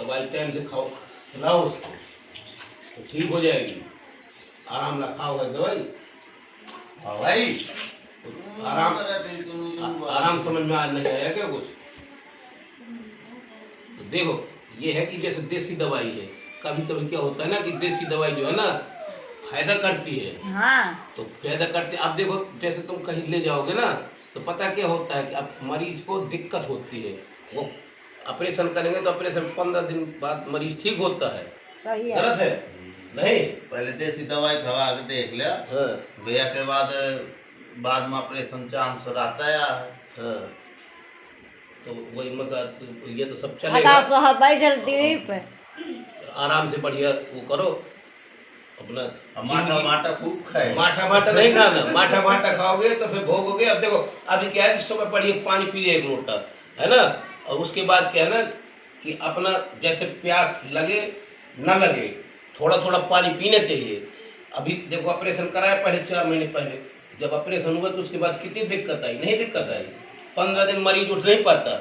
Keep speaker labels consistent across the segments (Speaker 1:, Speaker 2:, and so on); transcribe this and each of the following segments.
Speaker 1: दवाई टाइम से खाओ, खिलाओ उसको तो ठीक हो जाएगी। आराम ना खाओ है दवाई।
Speaker 2: हाँ भाई
Speaker 1: तो आराम समझ में आज नहीं आया क्या कुछ? तो देखो ये है कि जैसे देसी दवाई है, कभी कभी क्या होता है ना कि देसी दवाई जो है ना फायदा करती है।
Speaker 3: हाँ
Speaker 1: तो फायदा करते, अब देखो जैसे तुम कहीं ले जाओगे ना तो पता क्या होता है कि अब मरीज को दिक्कत होती है, वो ऑपरेशन करेंगे तो ऑपरेशन 15 दिन बाद मरीज ठीक होता है।
Speaker 3: सही है।
Speaker 1: गलत है नहीं?
Speaker 2: पहले देसी दवाई खवा के देख लिया
Speaker 1: हाँ
Speaker 2: भैया के बाद में ऑपरेशन चांस रहता है।
Speaker 1: हाँ, तो वही मगर ये तो सब
Speaker 3: हटा
Speaker 1: चलेगा।
Speaker 3: सो बैठल टीवी पे।
Speaker 1: आराम से बढ़िया वो करो अपना।
Speaker 2: माठा माठा खूब खाए।
Speaker 1: माठा माठा नहीं खाना, माठा माठा खाओगे तो फिर भोगोगे। अब देखो अभी क्या है, इस समय बढ़िया पानी पी एक लोटा, है ना। और उसके बाद क्या है ना कि अपना जैसे प्यास लगे न लगे थोड़ा थोड़ा पानी पीना चाहिए। अभी देखो ऑपरेशन कराया पहले 4 महीने पहले, जब ऑपरेशन हुआ तो उसके बाद कितनी दिक्कत आई? नहीं दिक्कत आई, 15 दिन मरीज उठ नहीं पाता।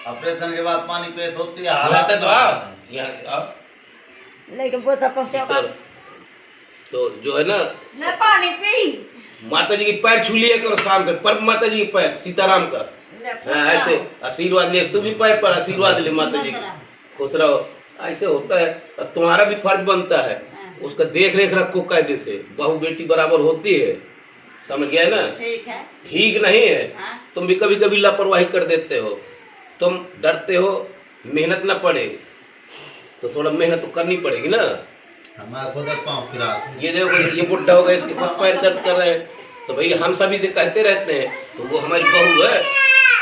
Speaker 2: ऑपरेशन के बाद पानी पेट होती है
Speaker 1: हालत है तो आप यहाँ आप
Speaker 3: लेकिन पोता पहुंचा
Speaker 1: तो जो है ना
Speaker 3: मैं पानी पी।
Speaker 1: माता जी की पैर छू लिया करो शाम के, पर माता जी की पैर सीताराम का। हाँ, ऐसे आशीर्वाद ले, तू भी पैर पर आशीर्वाद ले माता जी की, खुश रहो। ऐसे होता है, और तुम्हारा भी फर्ज बनता है उसका देख रेख रखो कायदे से। बहू बेटी बराबर होती है, समझ गया ना?
Speaker 3: ठीक है।
Speaker 1: ठीक नहीं है।
Speaker 3: हाँ।
Speaker 1: तुम भी कभी कभी लापरवाही कर देते हो, तुम डरते हो मेहनत ना पड़े, तो थोड़ा मेहनत तो करनी पड़ेगी ना।
Speaker 2: हमारा खुद पाँव फिरा।
Speaker 1: ये देखो ये बुढ़ा हो गया, इसके खुद पैर दर्द कर रहे हैं, तो भैया हम सभी जो कहते रहते हैं, तो वो हमारी बहू है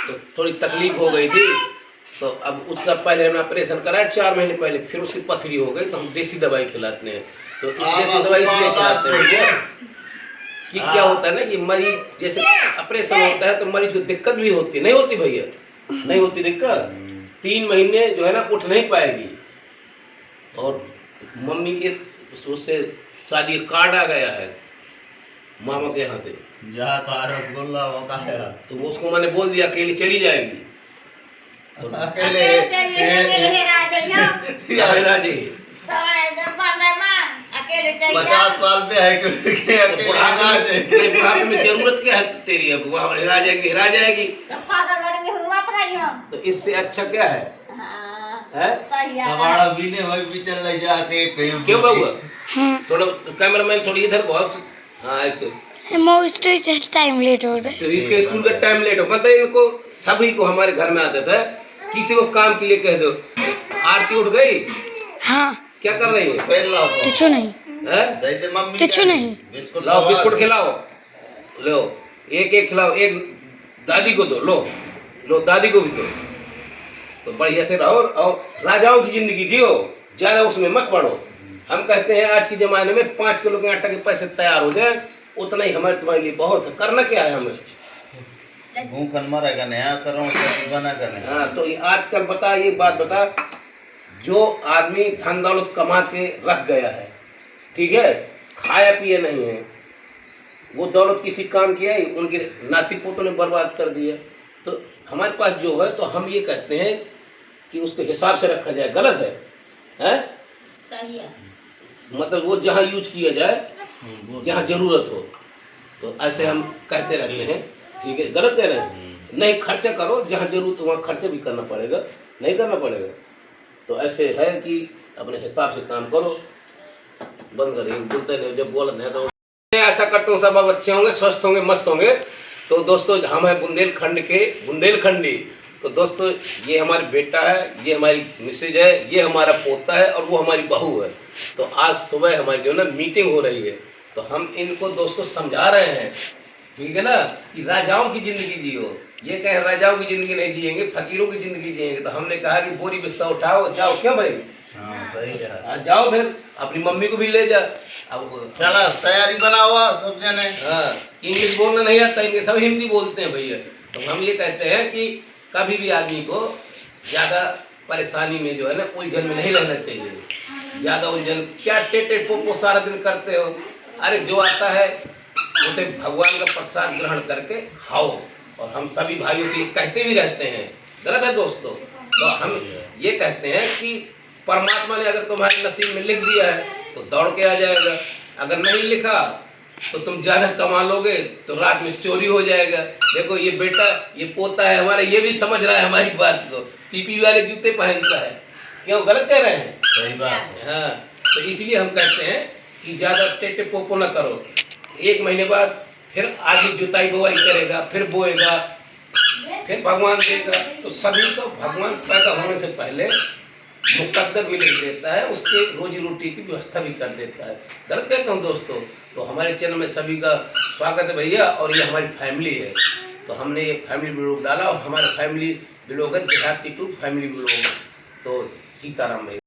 Speaker 1: तो थोड़ी तकलीफ हो गई थी, तो अब उसका पहले हमने ऑपरेशन कराया 4 महीने पहले, फिर उसकी पथरी हो गई तो हम देसी दवाई खिलाते हैं। तो इस देसी दवाई इसलिए खिलाते हैं भैया कि क्या होता है ना कि मरीज जैसे ऑपरेशन होता है तो मरीज को दिक्कत भी होती है। नहीं होती भैया? नहीं होती दिक्कत। 3 महीने जो है ना उठ नहीं पाएगी। और मम्मी के उससे शादी कार्ड आ गया है मामा के यहाँ से,
Speaker 2: जहाँ का रसगुल्ला वो का है
Speaker 1: तो वो उसको मैंने बोल दिया अकेली चली जाएगी।
Speaker 2: अकेले
Speaker 1: राजे
Speaker 2: 50 साल पे है कि अकेले
Speaker 1: बुढ़ापे में जरूरत क्या है तेरी? अब वहाँ हिरा जाएगी, हिरा जाएगी। तो इससे अच्छा क्या है?
Speaker 2: हमारा बीने वही भी चल रही जाके कहीं।
Speaker 1: क्यों बाबू? थोड़ा कैमरामैन थोड़ी इधर बहुत। हाँ
Speaker 4: टाइम लेट हो रहा है।
Speaker 1: तो इसके स्कूल का टाइम लेट हो, मतलब इनको सभी को हमारे घर में आदत है, किसी को काम के लिए कह दो। आरती उठ गई?
Speaker 4: हाँ।
Speaker 1: क्या कर रही है?
Speaker 4: कुछ नहीं।
Speaker 1: हैं?
Speaker 4: कुछ नहीं।
Speaker 1: लाओ बिस्कुट खिलाओ, लो एक एक खिलाओ, एक दादी को दो, लो दादी को भी दो। तो बढ़िया से रहो और राजाओं की जिंदगी जियो, ज्यादा उसमें मत पड़ो। हम कहते हैं आज के जमाने में 5 किलो के आटा के पैसे तैयार हो जाए, उतना ही हमारे तुम्हारे लिए बहुत है। करना क्या है हमें?
Speaker 2: भूखन मरेगा नया करो बना करने।
Speaker 1: हाँ, तो आजकल बता, ये बात बता, जो आदमी धन दौलत कमा के रख गया है, ठीक है, खाया पिया नहीं है, वो दौलत किसी काम की आई, उनके नाती पोतों ने बर्बाद कर दिया। तो हमारे पास जो है तो हम ये कहते हैं कि उसको हिसाब से रखा जाए। गलत है? हैं?
Speaker 3: सही है।
Speaker 1: मतलब वो जहाँ यूज किया जाए, जहाँ जरूरत हो, तो ऐसे हम कहते रहते हैं। ठीक है, गलत कह रहे हैं? नहीं, खर्चा करो जहाँ जरूरत वहाँ खर्चा भी करना पड़ेगा, नहीं करना पड़ेगा। तो ऐसे है कि अपने हिसाब से काम करो। बंद करिए, बोलते नहीं, जब बोलते हैं तो ऐसा करता हूँ सब अब अच्छे होंगे, स्वस्थ होंगे, मस्त होंगे। तो दोस्तों हम हैं बुंदेलखंड के बुंदेलखंडी। तो दोस्तों ये हमारी बेटा है, ये हमारी मिसेज है, ये हमारा पोता है और वो हमारी बहू है। तो आज सुबह हमारी जो है ना मीटिंग हो रही है, तो हम इनको दोस्तों समझा रहे हैं, ठीक है ना, कि राजाओं की ज़िंदगी जियो। ये कह राजाओं की ज़िंदगी नहीं जिएंगे, फकीरों की ज़िंदगी जिएंगे। तो हमने कहा कि बोरी बिस्तर उठाओ, जाओ। क्यों भाई?
Speaker 2: हाँ सही है।
Speaker 1: जाओ, फिर अपनी मम्मी को भी ले जा। अब
Speaker 2: चला तैयारी बना हुआ सब जने।
Speaker 1: हाँ, इंग्लिश बोलना नहीं आता इनके, सब हिंदी बोलते हैं भैया। तो हम ये कहते हैं कि कभी भी आदमी को ज़्यादा परेशानी में जो है ना उलझन में नहीं रहना चाहिए। ज़्यादा उलझन क्या टेटे पोपो सारा दिन करते हो? अरे जो आता है उसे भगवान का प्रसाद ग्रहण करके खाओ। और हम सभी भाइयों से ये कहते भी रहते हैं। गलत है दोस्तों? तो हम ये कहते हैं कि परमात्मा ने अगर तुम्हारे नसीब में लिख दिया है तो दौड़ के आ जाएगा, अगर नहीं लिखा तो तुम ज़्यादा कमा लोगे तो रात में चोरी हो जाएगा। देखो ये बेटा, ये पोता है हमारा, ये भी समझ रहा है हमारी बात को, पीपी वाले जूते पहनता है। क्यों गलत कह रहे हैं?
Speaker 2: सही बात है।
Speaker 1: हाँ, तो इसलिए हम कहते हैं कि ज़्यादा टेटे पोपो ना करो। 1 महीने बाद फिर आगे जुताई बुआई करेगा, फिर बोएगा, फिर भगवान देगा। तो सभी को भगवान पैदा होने से पहले मुकद्दर भी लिख देता है, उसके रोजी रोटी की व्यवस्था भी कर देता है। गलत कहता हूँ दोस्तों? तो हमारे चैनल में सभी का स्वागत है भैया, और ये हमारी फैमिली है। तो हमने ये फैमिली ब्लॉग डाला और हमारा फैमिली ब्लॉग है देहाती टू फैमिली ब्लॉग। तो सीताराम भैया।